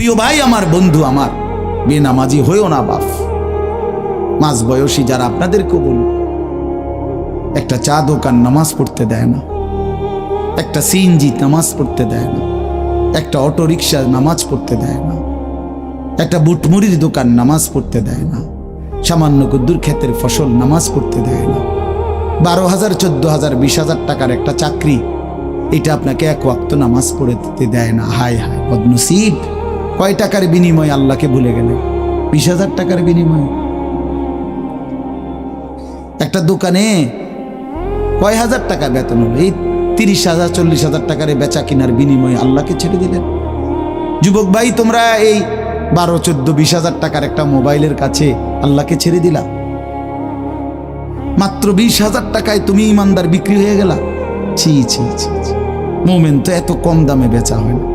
প্রিয় ভাই আমার, বন্ধু আমার, বেনামাজি হইও না বাপ। মাঝ বয়সী যারা, আপনাদেরকেও বলি, একটা চা দোকান নামাজ পড়তে দেয় না, একটা সিএনজি নামাজ পড়তে দেয় না, একটা অটো রিক্সা নামাজ পড়তে দেয় না, একটা বুটমুড়ির দোকান নামাজ পড়তে দেয় না, সামান্য কুদ্দুর ক্ষেতের ফসল নামাজ পড়তে দেয় না। 12,000, 14,000, 20,000 টাকার একটা চাকরি, এটা আপনাকে এক ওয়াক্ত নামাজ পড়ে দিতে দেয় না। হায় হায় বদনসিব! কয় টাকার বিনিময়ে আল্লাহকে ভুলে গেলে? 20,000 টাকার বিনিময়ে। একটা দোকানে কয় হাজার টাকা বেতন হলো, এই 30,000, 40,000 টাকার বেচা কিনার বিনিময়ে আল্লাহকে ছেড়ে দিলেন। যুবক ভাই, তোমরা এই 12, 14, 20,000 টাকার একটা মোবাইলের কাছে আল্লাহকে ছেড়ে দিলা। মাত্র 20,000 টাকায় তুমি ইমানদার বিক্রি হয়ে গেলা। ছি ছি ছি ছি! মোমেন তো এত কম দামে বেচা হয় না।